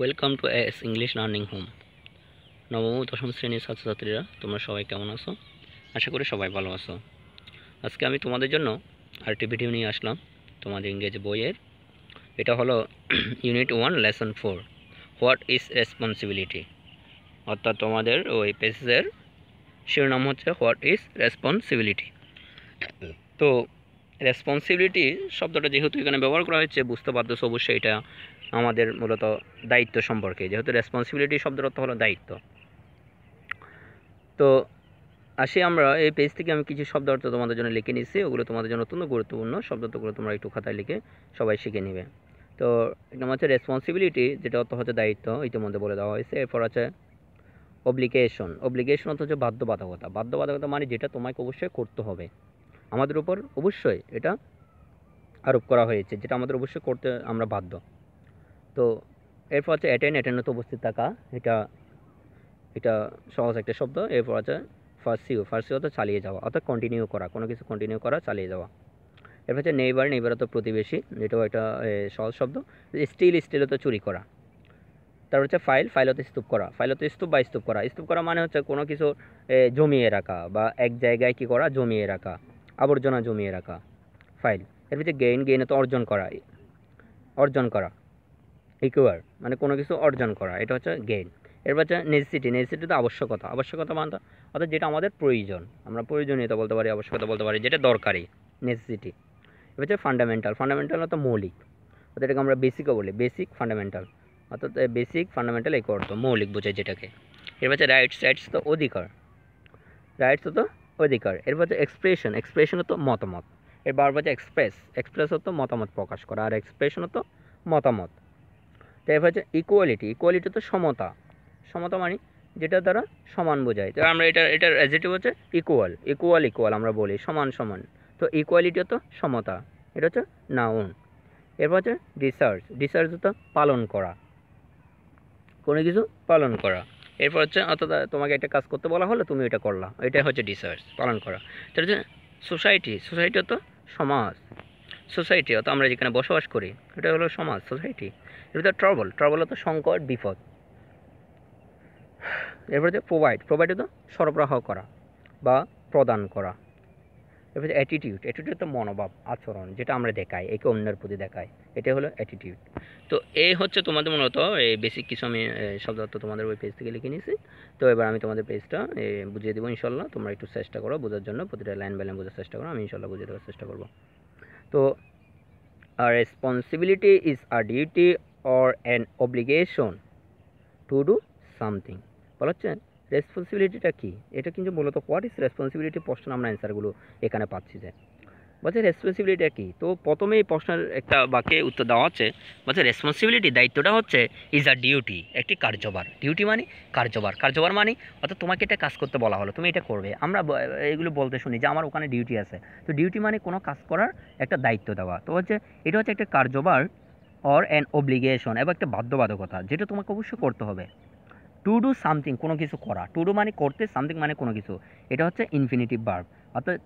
Welcome to S English learning home. নবম ও দশম শ্রেণীর ছাত্রছাত্রীরা তোমরা সবাই কেমন আছো? আশা করি সবাই ভালো আছো। আজকে আমি তোমাদের জন্য আরেকটি ভিডিও নিয়ে আসলাম তোমাদের ইংরেজি বইয়ের। এটা হলো unit 1 lesson 4 what is responsibility, অর্থাৎ তোমাদের ওই পেজের শিরোনাম হচ্ছে হোয়াট ইজ রেসপন্সিবিলিটি। তো রেসপন্সিবিলিটি শব্দটা যেহেতু এখানে ব্যবহার করা হয়েছে, বুঝতে পারতেছো অবশ্যই এটা আমাদের মূলত দায়িত্ব সম্পর্কে, যেহেতু রেসপন্সিবিলিটি শব্দের অর্থ হলো দায়িত্ব। তো আসি আমরা এই পেজ থেকে আমি কিছু শব্দ অর্থ তোমাদের জন্য লিখে নিচ্ছি, ওগুলো তোমাদের জন্য অত্যন্ত গুরুত্বপূর্ণ শব্দগুলো তোমরা একটু খাতায় লিখে সবাই শিখে নেবে। তো এটা হচ্ছে রেসপন্সিবিলিটি, যেটা অর্থ হচ্ছে দায়িত্ব, ইতিমধ্যে বলে দেওয়া হয়েছে। এরপর আছে অব্লিগেশন। অব্লিগেশন অর্থ হচ্ছে বাধ্যবাধকতা। বাধ্যবাধকতা মানে যেটা তোমাকে অবশ্যই করতে হবে, আমাদের উপর অবশ্যই এটা আরোপ করা হয়েছে, যেটা আমাদের অবশ্যই করতে আমরা বাধ্য। তো এরপর আছে অ্যাটেন্ড। অ্যাটেন্ড হতে উপস্থিত থাকা, এটা এটা সহজ একটা শব্দ। এরপর আছে ফার্সিউ। ফার্সিউ হতে চালিয়ে যাওয়া, অর্থাৎ কন্টিনিউ করা, কোনো কিছু কন্টিনিউ করা, চালিয়ে যাওয়া। এরপর হচ্ছে নেইবার। নেইবার হতো প্রতিবেশী, যেটাও একটা সহজ শব্দ। স্টিল। স্টিল হতো চুরি করা। তারপর হচ্ছে ফাইল। ফাইল হতে স্তূপ করা। ফাইল হতে স্তূপ বা স্তূপ করা। স্তূপ করা মানে হচ্ছে কোনো কিছু জমিয়ে রাখা বা এক জায়গায় কী করা, জমিয়ে রাখা, আবর্জনা জমিয়ে রাখা, ফাইল। এর হচ্ছে গেইন। গেইন হতো অর্জন করা। অর্জন করা। ইকুয়ার মানে কোনো কিছু অর্জন করা, এটা হচ্ছে গেইন। এরপর হচ্ছে নেসেসিটি। নেসেসিটি তো আবশ্যকতা। আবশ্যকতা মানে অর্থাৎ যেটা আমাদের প্রয়োজন, আমরা প্রয়োজনীয়তা বলতে পারি, আবশ্যকতা বলতে পারি, যেটা দরকারি, নেসেসিটি। এবার হচ্ছে ফান্ডামেন্টাল। ফান্ডামেন্টাল অর্থাৎ মৌলিক, অর্থাৎ এটাকে আমরা বেসিকও বলি, বেসিক ফান্ডামেন্টাল, অর্থাৎ বেসিক ফান্ডামেন্টাল এই অর্থ, মৌলিক বোঝায় যেটাকে। এরপর হচ্ছে রাইটস। রাইটস তো অধিকার। রাইটস তো অধিকার। এরপর হচ্ছে এক্সপ্রেশন। এক্সপ্রেশন হতো মতামত। এরপর হচ্ছে এক্সপ্রেস। এক্সপ্রেস হতো মতামত প্রকাশ করা, আর এক্সপ্রেশন হতো মতামত। তারপর হচ্ছে ইকুয়ালিটি। ইকুয়ালিটি তো সমতা। সমতা মানে যেটা দ্বারা সমান বোঝায়, তো আমরা এটার অ্যাডজেক্টিভ হচ্ছে ইকুয়াল। ইকুয়াল ইকুয়াল আমরা বলি, সমান সমান। তো ইকুয়ালিটি হতো সমতা, এটা হচ্ছে নাউন। এরপর হচ্ছে ডিসার্চ। ডিসার্চ হতো পালন করা, কোনো কিছু পালন করা। এরপর হচ্ছে অর্থাৎ তোমাকে একটা কাজ করতে বলা হলো, তুমি এটা করলা, এটাই হচ্ছে ডিসার্চ, পালন করা। তার হচ্ছে সোসাইটি। সোসাইটি হতো সমাজ। সোসাইটি অর্থাৎ আমরা যেখানে বসবাস করি, এটা হলো সমাজ, সোসাইটি। এরপর ট্রাবল। ট্রাবল হতো সংকট, বিপদ। এরপর হচ্ছে প্রোভাইড। প্রোভাইড হতো সরবরাহ করা বা প্রদান করা। এরপর হচ্ছে অ্যাটিটিউড। অ্যাটিটিউড তো মনোভাব, আচরণ, যেটা আমরা দেখাই, একে অন্যের প্রতি দেখাই, এটা হলো অ্যাটিটিউড। তো এই হচ্ছে তোমাদের মূলত এই বেসিক কিছু আমি শব্দার্থ তোমাদের ওই পেজ থেকে লিখে নিয়েছি। তো এবার আমি তোমাদের পেজটা বুঝিয়ে দেবো ইনশাল্লাহ। তোমরা একটু চেষ্টা করো বোঝার জন্য, প্রতিটা লাইন বাই লাইন বোঝার চেষ্টা করো, আমি ইনশাল্লাহ বুঝিয়ে দেওয়ার চেষ্টা করবো। তো a responsibility is a duty or an obligation to do something। বলা হচ্ছে রেসপন্সিবিলিটিটা কী, এটা কিন্তু মূলত হোয়াট ইজ রেসপন্সিবিলিটি প্রশ্ন আমরা অ্যান্সারগুলো এখানে পাচ্ছি। যে বলছে রেসপন্সিবিলিটিটা কী, তো প্রথমেই এই প্রশ্নের একটা বাক্যে উত্তর দেওয়া হচ্ছে, বলছে রেসপন্সিবিলিটি দায়িত্বটা হচ্ছে ইজ আ ডিউটি, একটি কার্যভার। ডিউটি মানে কার্যভার। কার্যভার মানে অর্থাৎ তোমাকে একটা কাজ করতে বলা হলো, তুমি এটা করবে। আমরা এগুলো বলতে শুনি যে আমার ওখানে ডিউটি আছে। তো ডিউটি মানে কোনো কাজ করার একটা দায়িত্ব দেওয়া। তো হচ্ছে এটা হচ্ছে একটা কার্যভার অর অ্যান অব্লিগেশন, এবং একটা বাধ্যবাধকতা, যেটা তোমাকে অবশ্যই করতে হবে। টু ডু সামথিং, কোনো কিছু করা। টু ডু মানে করতে, সামথিং মানে কোনো কিছু। এটা হচ্ছে ইনফিনিটিভ ভার্ব। অর্থাৎ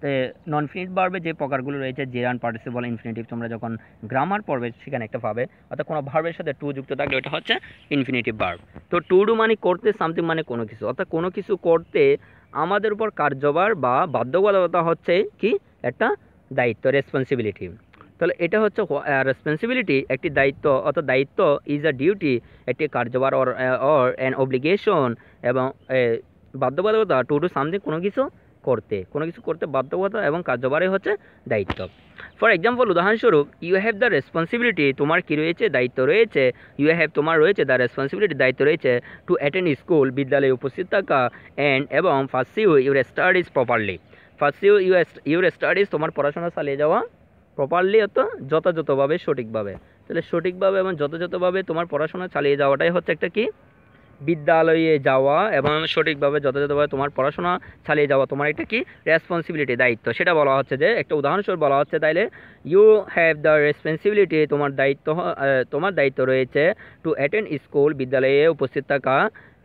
নন ফিনিট ভার্বে যে প্রকারগুলো রয়েছে, জেরান, পার্টিসিপল, ইনফিনিটিভ, তোমরা যখন গ্রামার পড়বে সেখানে একটা পাবে। অর্থাৎ কোনো ভার্বের সাথে টু যুক্ত থাকলে ওটা হচ্ছে ইনফিনিটিভ ভার্ব। তো টু ডু মানে করতে, সামথিং মানে কোনো কিছু, অর্থাৎ কোনো কিছু করতে আমাদের উপর কার্যভার বা বাধ্যবাধকতা হচ্ছে কি, একটা দায়িত্ব, রেসপন্সিবিলিটি। তাহলে এটা হচ্ছে রেসপন্সিবিলিটি, একটি দায়িত্ব, অর্থাৎ দায়িত্ব ইজ আ ডিউটি, একটি কার্যভার অর অ্যান অব্লিগেশন, এবং বাধ্যবাধকতা টু ডু সামথিং, কোনো কিছু করতে, কোনো কিছু করতে বাধ্যবাধকতা, এবং কার্যভারই হচ্ছে দায়িত্ব। ফর এক্সাম্পল, উদাহরণস্বরূপ, ইউ হ্যাভ দ্য রেসপন্সিবিলিটি, তোমার কী রয়েছে, দায়িত্ব রয়েছে। ইউ হ্যাভ তোমার রয়েছে, দ্য রেসপন্সিবিলিটি দায়িত্ব রয়েছে, টু অ্যাটেন্ড স্কুল বিদ্যালয়ে উপস্থিত থাকা, এবং pursue your studies properly. Pursue your studies তোমার পড়াশোনা চালিয়ে যাওয়া, প্রপারলি অর্থ যথাযথভাবে, সঠিকভাবে। তাহলে সঠিকভাবে এবং যথাযথভাবে তোমার পড়াশোনা চালিয়ে যাওয়াটাই হচ্ছে একটা কি, বিদ্যালয়ে যাওয়া এবং সঠিকভাবে যথাযথভাবে তোমার পড়াশোনা চালিয়ে যাওয়া তোমার একটা কি, রেসপন্সিবিলিটি, দায়িত্ব। সেটা বলা হচ্ছে যে একটা উদাহরণস্বরূপ বলা হচ্ছে, তাইলে ইউ হ্যাভ দ্য রেসপন্সিবিলিটি, তোমার দায়িত্ব রয়েছে, টু অ্যাটেন্ড স্কুল বিদ্যালয়ে উপস্থিত থাকা,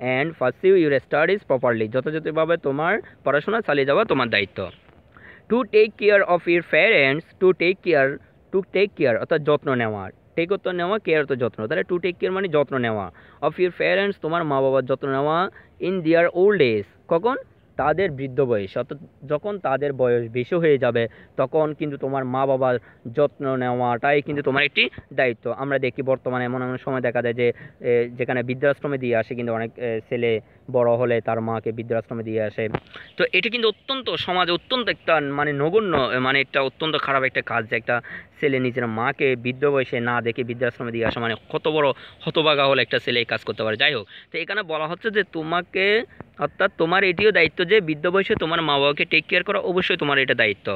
and pursue your studies properly, যথাযথভাবে তোমার পড়াশোনা চালিয়ে যাওয়া তোমার দায়িত্ব। To take care of your parents, to take care অর্থাৎ যত্ন নেওয়া, টেক অর্থ নেওয়া, কেয়ার অর্থ যত্ন। তাহলে টু টেক কেয়ার মানে যত্ন নেওয়া অফ ইউর প্যারেন্টস, তোমার মা বাবার যত্ন নেওয়া ইন দেয়ার ওল্ড এজ, কখন? তাদের বৃদ্ধ বয়স, অর্থাৎ যখন তাদের বয়স বেশি হয়ে যাবে তখন কিন্তু তোমার মা বাবার যত্ন নেওয়াটাই কিন্তু তোমার একটি দায়িত্ব। আমরা দেখি বর্তমানে এমন এমন সময় দেখা যায় যে যেখানে বৃদ্ধাশ্রমে দিয়ে আসে, কিন্তু অনেক ছেলে বড় হলে তার মাকে বৃদ্ধাশ্রমে দিয়ে আসে। তো এটা কিন্তু অত্যন্ত সমাজে অত্যন্ত একটা মানে নগণ্য, মানে একটা অত্যন্ত খারাপ একটা কাজ, যে একটা ছেলে নিজের মাকে বৃদ্ধ বয়সে না দেখে বৃদ্ধাশ্রমে দিয়ে আসা, মানে কত বড় হতভাগা হলে একটা ছেলে এই কাজ করতে পারে। যাই হোক, তো এখানে বলা হচ্ছে যে তোমাকে, অর্থাৎ তোমার এটিও দায়িত্ব যে বৃদ্ধ বয়সে তোমার মা বাবাকে টেক কেয়ার করা, অবশ্যই তোমার এটা দায়িত্ব।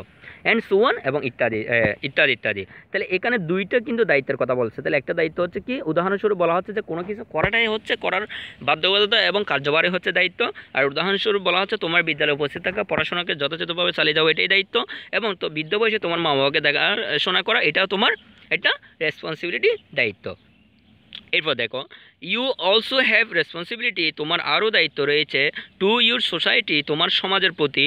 অ্যান্ড সো অন, এবং ইত্যাদি ইত্যাদি ইত্যাদি। তাহলে এখানে দুইটা কিন্তু দায়িত্বের কথা বলছে। তাহলে একটা দায়িত্ব হচ্ছে কি, উদাহরণস্বরূপ বলা হচ্ছে যে কোনো কিছু করাটাই হচ্ছে করার বাধ্যবাধকতা এবং কার্যভারই হচ্ছে দায়িত্ব। আর উদাহরণস্বরূপ বলা হচ্ছে তোমার বিদ্যালয়ে উপস্থিত থাকা, পড়াশোনাকে যথাযথভাবে চালিয়ে যাওয়া, এটাই দায়িত্ব। এবং তো বৃদ্ধ বয়সে তোমার মা বাবাকে দেখাশোনা করা, এটাও তোমার একটা রেসপন্সিবিলিটি, দায়িত্ব। এরপর দেখো, ইউ অলসো হ্যাভ রেসপন্সিবিলিটি, তোমার আরও দায়িত্ব রয়েছে টু ইউর সোসাইটি, তোমার সমাজের প্রতি,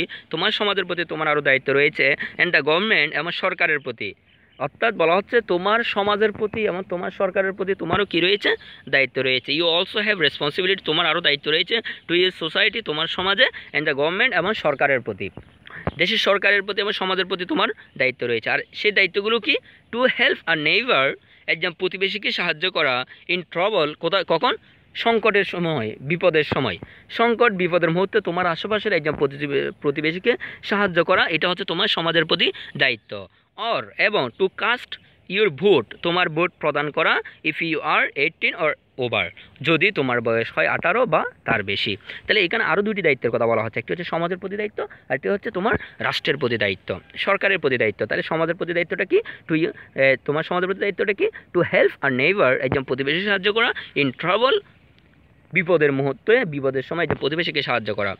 তোমার আরও দায়িত্ব রয়েছে অ্যান্ড দ্য গভর্নমেন্ট, এবং সরকারের প্রতি। অর্থাৎ বলা হচ্ছে তোমার সমাজের প্রতি এবং তোমার সরকারের প্রতি তোমারও কী রয়েছে, দায়িত্ব রয়েছে। ইউ অলসো হ্যাভ রেসপন্সিবিলিটি, তোমার আরও দায়িত্ব রয়েছে টু ইউর সোসাইটি, তোমার সমাজে, অ্যান্ড দ্য গভর্নমেন্ট, এবং সরকারের প্রতি, দেশের সরকারের প্রতি এবং সমাজের প্রতি তোমার দায়িত্ব রয়েছে। আর সেই দায়িত্বগুলো কি, টু হেল্প আ নেইবার, একজন প্রতিবেশীকে সাহায্য করা, ইন ট্রাবল, কখন? সংকটের সময়, বিপদের সময়, সংকট বিপদের মুহূর্তে তোমার আশেপাশের একজন প্রতিবেশীকে সাহায্য করা, এটা হচ্ছে তোমার সমাজের প্রতি দায়িত্ব। অর, এবং টু কাস্ট ইউর ভোট, তোমার ভোট প্রদান করা, if you are 18 or over, যদি তোমার বয়স হয় 18 বা তার বেশি। তাহলে এখানে আরও দুটি দায়িত্বের কথা বলা হচ্ছে, একটি হচ্ছে সমাজের প্রতি দায়িত্ব, আর একটি হচ্ছে তোমার রাষ্ট্রের প্রতি দায়িত্ব, সরকারের প্রতি দায়িত্ব। তাহলে সমাজের প্রতি দায়িত্বটা কি, তোমার সমাজের প্রতি দায়িত্বটা কি, টু হেল্প আর নেইবার, একজন প্রতিবেশী সাহায্য করা, ইন ট্রাবল, বিপদের মুহূর্তে, বিপদের সময় যে প্রতিবেশীকে সাহায্য করা।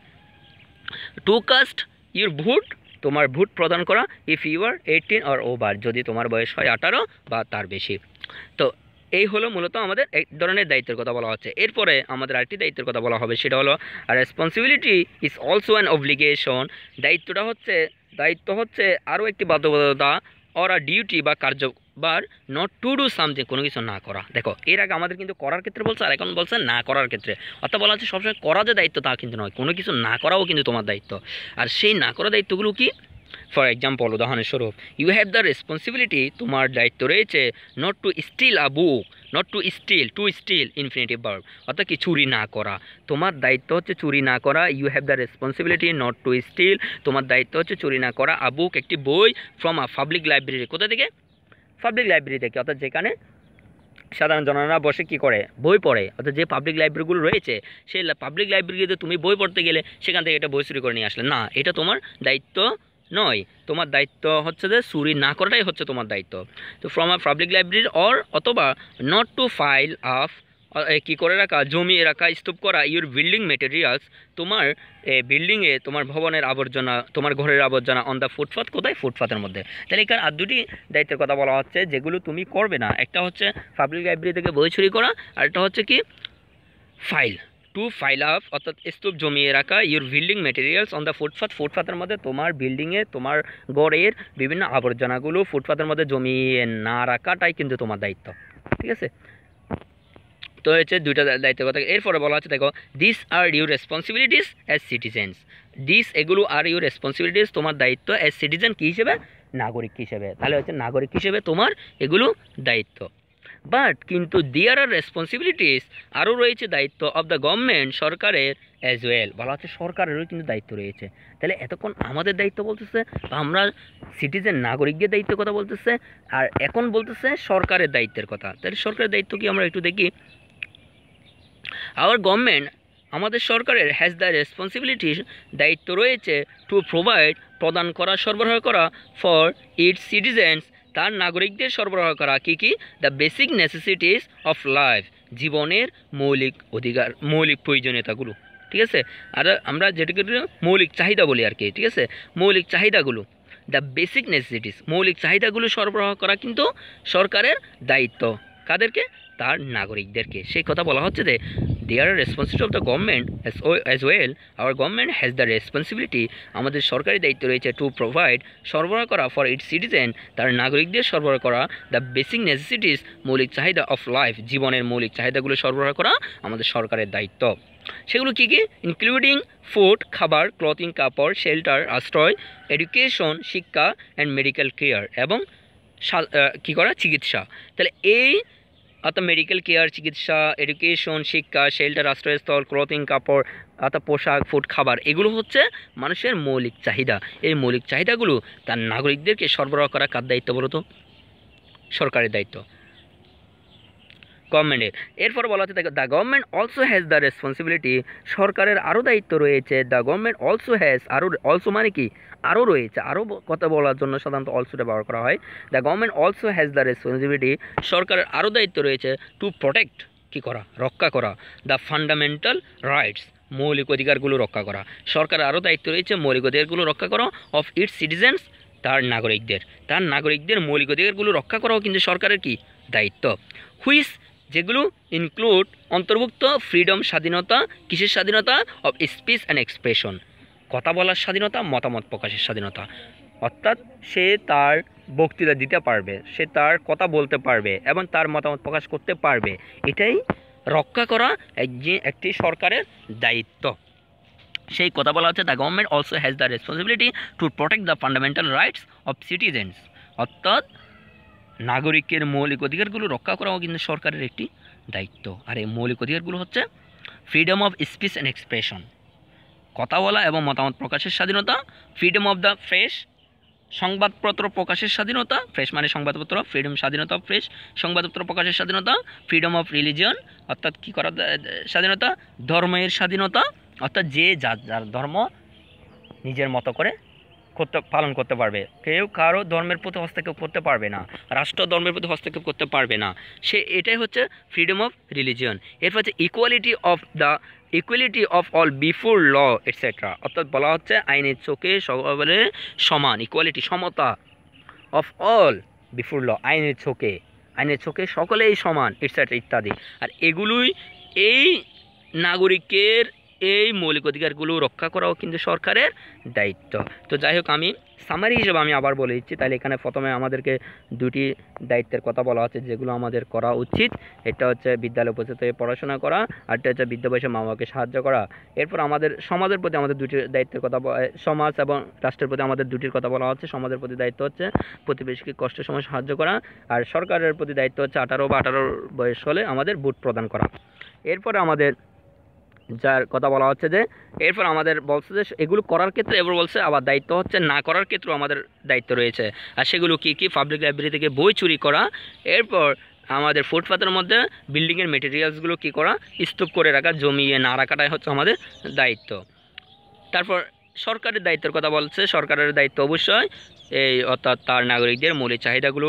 টু কাস্ট ইউর ভোট, তোমার ভোট প্রদান করা, if you are 18 or over, যদি তোমার বয়স হয় 18 বা তার বেশি। তো এই হলো মূলত আমাদের এক ধরনের দায়িত্বের কথা বলা হচ্ছে। এরপরে আমাদের আরেকটি দায়িত্বের কথা বলা হবে, সেটা হলো responsibility is also an obligation, দায়িত্ব হচ্ছে আরও একটি বাধ্যবাধকতা, অর আ ডিউটি বা কার্যবার, নট টু ডু সামথিং, কোনো কিছু না করা। দেখো, এর আগে আমাদের কিন্তু করার ক্ষেত্রে বলছে, আর এখন বলছে না করার ক্ষেত্রে। অর্থাৎ বলা হচ্ছে সবসময় করা যে দায়িত্ব তা কিন্তু নয়, কোনো কিছু না করাও কিন্তু তোমার দায়িত্ব। আর সেই না করা দায়িত্বগুলো কি, ফর এক্সাম্পল, উদাহরণস্বরূপ, ইউ হ্যাভ দ্য রেসপন্সিবিলিটি, তোমার দায়িত্ব রয়েছে not to steal a book, not to steal infinitive verb, অর্থাৎ কি, চুরি না করা। তোমার দায়িত্ব হচ্ছে চুরি না করা। You have the responsibility not to steal, তোমার দায়িত্ব হচ্ছে চুরি না করা, আ বুক, একটি বই, ফ্রম আ পাবলিক লাইব্রেরি, কোথা থেকে, পাবলিক লাইব্রেরি থেকে, অর্থাৎ যেখানে সাধারণ জনগণরা বসে কী করে, বই পড়ে। অর্থাৎ যে পাবলিক লাইব্রেরিগুলো রয়েছে, সেই পাবলিক লাইব্রেরিতে তুমি বই পড়তে গেলে সেখান থেকে এটা বই চুরি করে নিয়ে আসলে না, এটা তোমার দায়িত্ব নয়। তোমার দায়িত্ব হচ্ছে যে চুরি না করাটাই হচ্ছে তোমার দায়িত্ব। তো ফ্রম আ পাবলিক লাইব্রেরি, অথবা নট টু ফাইল আফ, কী করে রাখা, জমিয়ে রাখা, স্তূপ করা, ইউর বিল্ডিং মেটেরিয়ালস, তোমার বিল্ডিংয়ে, তোমার ভবনের আবর্জনা, তোমার ঘরের আবর্জনা, অন দ্য ফুটপাথ, কোথায়, ফুটপাথের মধ্যে। তাহলে এখানে আর দুটি দায়িত্বের কথা বলা হচ্ছে যেগুলো তুমি করবে না। একটা হচ্ছে পাবলিক লাইব্রেরি থেকে বই চুরি করা, আর একটা হচ্ছে কি, টু ফাইল আপ, অর্থাৎ স্তূপ জমিয়ে রাখা, your building materials on the ফুটপাথের মধ্যে, তোমার বিল্ডিংয়ে, তোমার গড়ের বিভিন্ন আবর্জনাগুলো ফুটপাথের মধ্যে জমিয়ে না রাখাটাই কিন্তু তোমার দায়িত্ব। ঠিক আছে, তো হচ্ছে দুইটা দায়িত্বের কথা। এরপরে বলা হচ্ছে, দেখো, this are your responsibilities as citizens, এগুলো আর ইউর রেসপন্সিবিলিটিস, তোমার দায়িত্ব, অ্যাজ সিটিজেন, কী হিসেবে, নাগরিক হিসেবে। তাহলে হচ্ছে নাগরিক হিসেবে তোমার এগুলো দায়িত্ব। বাট কিন্তু দেয়ার আর রেসপন্সিবিলিটিস, আরও রয়েছে দায়িত্ব, অফ দ্য গভর্নমেন্ট, সরকারের, অ্যাজ ওয়েল, বলা হচ্ছে সরকারেরও কিন্তু দায়িত্ব রয়েছে। তাহলে এতক্ষণ আমাদের দায়িত্ব বলতেছে, বা আমরা সিটিজেন, নাগরিকদের দায়িত্বের কথা বলতেছে, আর এখন বলতেছে সরকারের দায়িত্বের কথা। তাহলে সরকারের দায়িত্ব কি আমরা একটু দেখি। আওয়ার গভর্নমেন্ট, আমাদের সরকারের, হ্যাজ দ্য রেসপন্সিবিলিটি, দায়িত্ব রয়েছে, টু প্রোভাইড, প্রদান করা, সরবরাহ করা, ফর ইটস সিটিজেন্স, তার নাগরিকদের সরবরাহ করা, কি, the basic necessities of life, জীবনের মৌলিক অধিকার, মৌলিক প্রয়োজনীয়তাগুলো। ঠিক আছে, আর আমরা যেটাকে মৌলিক চাহিদা বলি আর কি। ঠিক আছে, মৌলিক চাহিদাগুলো, দ্য বেসিক নেসেসিটিস, মৌলিক চাহিদাগুলো সরবরাহ করা কিন্তু সরকারের দায়িত্ব। কাদেরকে, তার নাগরিকদেরকে। সেই কথা বলা হচ্ছে যে they are a responsibility of the government as well. Our government has the responsibility, আমাদের সরকারি দায়িত্ব রয়েছে to provide সরবরাহ করা for its citizen, তার নাগরিকদের সরবরাহ করা the basic necessities, মৌলিক চাহিদা of life, জীবনের মৌলিক চাহিদাগুলো সরবরাহ করা আমাদের সরকারের দায়িত্ব। সেগুলো কী কী? ইনক্লুডিং ফুড, খাবার, ক্লথিং, কাপড়, শেল্টার, আশ্রয়, এডুকেশন, শিক্ষা অ্যান্ড মেডিকেল কেয়ার, এবং কী করা? চিকিৎসা। তাহলে এই অর্থাৎ মেডিকেল কেয়ার, চিকিৎসা, এডুকেশন, শিক্ষা, শেল্টার, আশ্রয়স্থল, ক্লথিং, কাপড়, অর্থাৎ পোশাক, ফুড, খাবার, এগুলো হচ্ছে মানুষের মৌলিক চাহিদা। এই মৌলিক চাহিদাগুলো তার নাগরিকদেরকে সরবরাহ করা কার দায়িত্ব বলো তো? সরকারের দায়িত্ব, গভর্নমেন্টের। এরপর বলা হচ্ছে the government also has the responsibility, সরকারের আরও দায়িত্ব রয়েছে। The government also has, also মানে কি? আরও রয়েছে, আরও কথা বলার জন্য সাধারণত অলসোটা ব্যবহার করা হয়। The government also has the responsibility, সরকারের আরও দায়িত্ব রয়েছে টু প্রোটেক্ট, কী করা? রক্ষা করা, দ্য ফান্ডামেন্টাল রাইটস, মৌলিক অধিকারগুলো রক্ষা করা। সরকারের আরও দায়িত্ব রয়েছে মৌলিক অধিকারগুলো রক্ষা করা অফ ইটস সিটিজেন্স, তার নাগরিকদের মৌলিক অধিকারগুলো রক্ষা করাও কিন্তু সরকারের কি? দায়িত্ব। হুইচ, যেগুলো ইনক্লুড, অন্তর্ভুক্ত, ফ্রিডম, স্বাধীনতা, কিসের স্বাধীনতা? অফ স্পিচ অ্যান্ড এক্সপ্রেশন, কথা বলার স্বাধীনতা, মতামত প্রকাশের স্বাধীনতা। অর্থাৎ সে তার বক্তৃতা দিতে পারবে, সে তার কথা বলতে পারবে এবং তার মতামত প্রকাশ করতে পারবে, এটাই রক্ষা করা একটি সরকারের দায়িত্ব। সেই কথা বলা হচ্ছে the government also has the responsibility to protect the fundamental rights of citizens, অর্থাৎ নাগরিকের মৌলিক অধিকারগুলো রক্ষা করাও কিন্তু সরকারের একটি দায়িত্ব। আর এই মৌলিক অধিকারগুলো হচ্ছে freedom of speech and expression, কথা বলা এবং মতামত প্রকাশের স্বাধীনতা, ফ্রিডম অফ দ্য প্রেস, সংবাদপত্র প্রকাশের স্বাধীনতা, প্রেস মানে সংবাদপত্র, ফ্রিডম, স্বাধীনতা অফ প্রেস, সংবাদপত্র প্রকাশের স্বাধীনতা, ফ্রিডম অফ রিলিজিয়ন, অর্থাৎ কী করার স্বাধীনতা? ধর্মের স্বাধীনতা, অর্থাৎ যে যার ধর্ম নিজের মতো করে পালন করতে পারবে, কেউ কারো ধর্মের প্রতি হস্তক্ষেপ করতে পারবে না, রাষ্ট্র ধর্মের প্রতি হস্তক্ষেপ করতে পারবে না, এটাই হচ্ছে ফ্রিডম অফ রিলিজিয়ন। এরপর হচ্ছে equality of all before law etcetera, অর্থাৎ বলা হচ্ছে আইনের চোখে সকলের সমান, ইকুয়ালিটি, সমতা, অফ অল বিফোর ল, আইনের চোখে সকলেই সমান এটসেট্রা ইত্যাদি। আর এগুলোই এই নাগরিকের এই মৌলিক অধিকারগুলো রক্ষা করাও কিন্তু সরকারের দায়িত্ব। তো যাই হোক, আমি সামারি হিসেবে আমি আবার বলে দিচ্ছি। তাহলে এখানে প্রথমে আমাদেরকে দুটি দায়িত্বের কথা বলা হচ্ছে যেগুলো আমাদের করা উচিত। এটা হচ্ছে বিদ্যালয়ে উপস্থিত হয়ে পড়াশোনা করা, আর এটা হচ্ছে বৃদ্ধ বয়সে মা বাবাকে সাহায্য করা। এরপর আমাদের সমাজের প্রতি আমাদের দুটি দায়িত্বের কথা, সমাজ এবং রাষ্ট্রের প্রতি আমাদের দুটির কথা বলা হচ্ছে। সমাজের প্রতি দায়িত্ব হচ্ছে প্রতিবেশীকে কষ্টের সময় সাহায্য করা, আর সরকারের প্রতি দায়িত্ব হচ্ছে 18 বা 18 বয়স হলে আমাদের ভোট প্রদান করা। এরপরে আমাদের যার কথা বলা হচ্ছে যে এরপর আমাদের বলছে যে এগুলো করার ক্ষেত্রে, এবার বলছে আবার দায়িত্ব হচ্ছে না করার ক্ষেত্রেও আমাদের দায়িত্ব রয়েছে। আর সেগুলো কী কী? পাবলিক লাইব্রেরি থেকে বই চুরি করা, এরপর আমাদের ফুটপাতের মধ্যে বিল্ডিংয়ের মেটেরিয়ালসগুলো কী করা? স্তূপ করে রাখা, জমিয়ে না রাখাটাই হচ্ছে আমাদের দায়িত্ব। তারপর সরকারের দায়িত্বের কথা বলছে। সরকারের দায়িত্ব অবশ্যই এই অর্থাৎ তার নাগরিকদের মৌলিক চাহিদাগুলো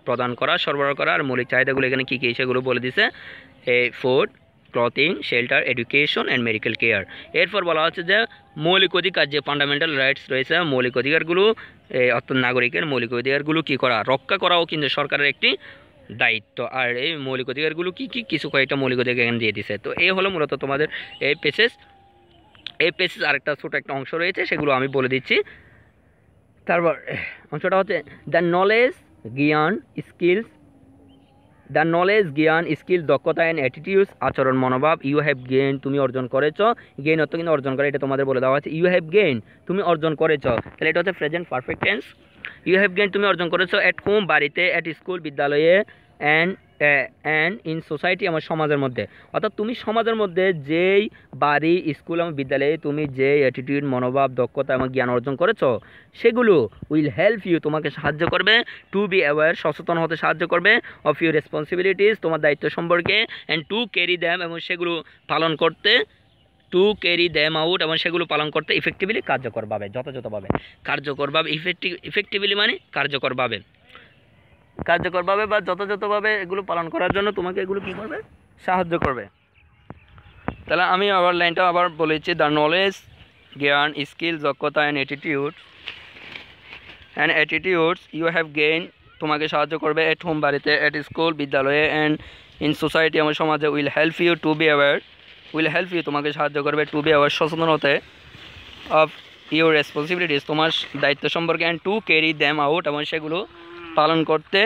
প্রদান করা, সরবরাহ করা। আর মৌলিক চাহিদাগুলো এখানে কী কী সেগুলো বলে দিছে, food, clothing, shelter, education and medical care. এরপর বলা হচ্ছে যে মৌলিক অধিকার, যে ফান্ডামেন্টাল রাইটস রয়েছে, মৌলিক অধিকারগুলো অর্থাৎ নাগরিকের মৌলিক অধিকারগুলো কী করা? রক্ষা করাও কিন্তু সরকারের একটি দায়িত্ব। আর এই মৌলিক অধিকারগুলো কী কী? কিছু কয়েকটা মৌলিক অধিকার এখানে দিয়ে দিছে। তো এই হলো মূলত তোমাদের এই পেসেজ আরেকটা ছোটো একটা অংশ রয়েছে, সেগুলো আমি বলে দিচ্ছি। তারপর অংশটা হচ্ছে দ্য নলেজ, জ্ঞান, স্কিল, দক্ষতা অ্যান্ড অ্যাটিটিউডস, আচরণ, মনোভাব, ইউ হ্যাভ গেইন, তুমি অর্জন করেছ। গেইন অর্থ কিন্তু অর্জন করে, এটা তোমাদের বলে দেওয়া আছে। ইউ হ্যাভ গেইন, তুমি অর্জন করেছ, তাহলে এটা হচ্ছে present perfect tense. You have gain, তুমি অর্জন করেছ। অ্যাট হোম, বাড়িতে। অ্যাট স্কুল, বিদ্যালয়ে। অ্যান্ড ইন সোসাইটি, আমার সমাজের মধ্যে। অর্থাৎ তুমি সমাজের মধ্যে যেই বাড়ি, স্কুল এবং বিদ্যালয়ে তুমি যে অ্যাটিটিউড, মনোভাব, দক্ষতা এবং জ্ঞান অর্জন করেছ, সেগুলো উইল হেল্প ইউ, তোমাকে সাহায্য করবে। টু বি অ্যাওয়্যার, সচেতন হতে সাহায্য করবে। অফ ইউর রেসপন্সিবিলিটিস, তোমার দায়িত্ব সম্পর্কে। অ্যান্ড টু ক্যারি দ্যাম, এবং সেগুলো পালন করতে। টু ক্যারি দ্যাম আউট, এবং সেগুলো পালন করতে ইফেক্টিভলি, কার্যকরভাবে, যথাযথভাবে, কার্যকরভাবে। ইফেক্টিভলি মানে কার্যকরভাবে বা যথাযথভাবে এগুলো পালন করার জন্য তোমাকে এগুলো কী করবে? সাহায্য করবে। তাহলে আমি আবার লাইনটা আবার বলেছি। দ্য নলেজ, জ্ঞান, স্কিল, দক্ষতা and attitudes you have gain, তোমাকে সাহায্য করবে। এট হোম, বাড়িতে। এট স্কুল, বিদ্যালয়ে। অ্যান্ড ইন সোসাইটি, আমার সমাজে। Will help you to be aware, will help you, তোমাকে সাহায্য করবে টু বি আওয়ার সচেতন হতে অফ ইউর রেসপন্সিবিলিটিস, তোমার দায়িত্ব সম্পর্কে, and to carry them out, এবং সেগুলো পালন করতে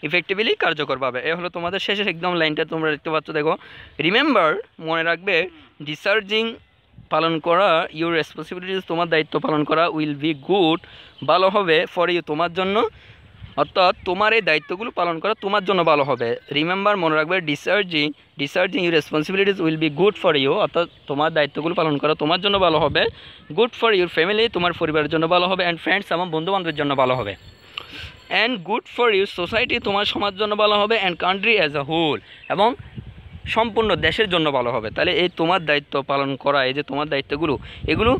ইফেক্টিভলি কার্যকরভাবে। এ হলো তোমাদের শেষের একদম লাইনটা তোমরা দেখতে পাচ্ছ, দেখো রিমেম্বার, মনে রাখবে, ডিসার্জিং, পালন করা, ইউর রেসপন্সিবিলিটিস, তোমার দায়িত্ব পালন করা, উইল বি গুড, ভালো হবে, ফর ইউ, তোমার জন্য, অর্থাৎ তোমার এই দায়িত্বগুলো পালন করা তোমার জন্য ভালো হবে। রিমেম্বার, মনে রাখবে, discharging your responsibilities will be good for you, অর্থাৎ তোমার দায়িত্বগুলো পালন করা তোমার জন্য ভালো হবে, গুড ফর ইউর ফ্যামিলি, তোমার পরিবারের জন্য ভালো হবে, অ্যান্ড ফ্রেন্ডস, এবং বন্ধুবান্ধবের জন্য ভালো হবে, and good for your society, তোমার সমাজের জন্য ভালো হবে, and country as a whole, এবং সম্পূর্ণ দেশের জন্য ভালো হবে। তাহলে এই তোমার দায়িত্ব পালন করা, এই যে তোমার দায়িত্বগুলো, এগুলো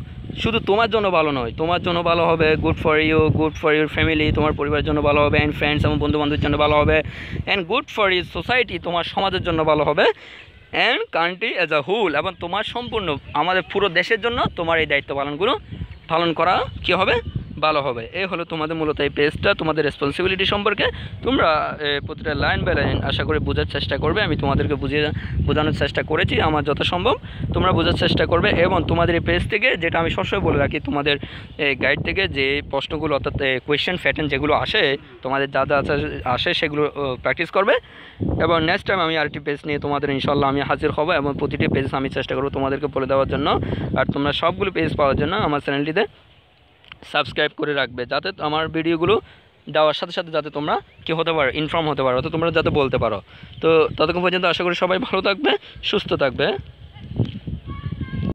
শুধু তোমার জন্য ভালো নয়, তোমার জন্য ভালো হবে, good for you, good for your family, তোমার পরিবারের জন্য ভালো হবে, অ্যান্ড ফ্রেন্ডস, এবং বন্ধুবান্ধবের জন্য ভালো হবে, and good for your society, তোমার সমাজের জন্য ভালো হবে, and country as a whole, এবং তোমার সম্পূর্ণ আমাদের পুরো দেশের জন্য তোমার এই দায়িত্ব পালন করা কী হবে, ভালো হবে। এই হলো তোমাদের মূলত এই পেজটা, তোমাদের রেসপন্সিবিলিটি সম্পর্কে তোমরা প্রতিটা লাইন বাই লাইন আশা করে বোঝার চেষ্টা করবে। আমি তোমাদেরকে বোঝানোর চেষ্টা করেছি আমার যথাসম্ভব, তোমরা বোঝার চেষ্টা করবে। এবং তোমাদের এই পেজ থেকে, যেটা আমি সবসময় বলে রাখি, তোমাদের গাইড থেকে যে প্রশ্নগুলো, অর্থাৎ কোয়েশ্চেন প্যাটার্ন যেগুলো আসে, তোমাদের যা যা আসে সেগুলো প্র্যাকটিস করবে। এবং নেক্সট টাইম আমি আরেকটি পেজ নিয়ে তোমাদের ইনশাল্লাহ আমি হাজির হব, এবং প্রতিটি পেজ আমি চেষ্টা করবো তোমাদেরকে বলে দেওয়ার জন্য। আর তোমরা সবগুলো পেজ পাওয়ার জন্য আমার চ্যানেলটিতে সাবস্ক্রাইব করে রাখবে, যাতে আমার ভিডিওগুলো দেওয়ার সাথে সাথে যাতে তোমরা কী হতে পারো, ইনফর্ম হতে পারো, তো তোমরা যাতে বলতে পারো। তো ততক্ষণ পর্যন্ত আশা করি সবাই ভালো থাকবে, সুস্থ থাকবে।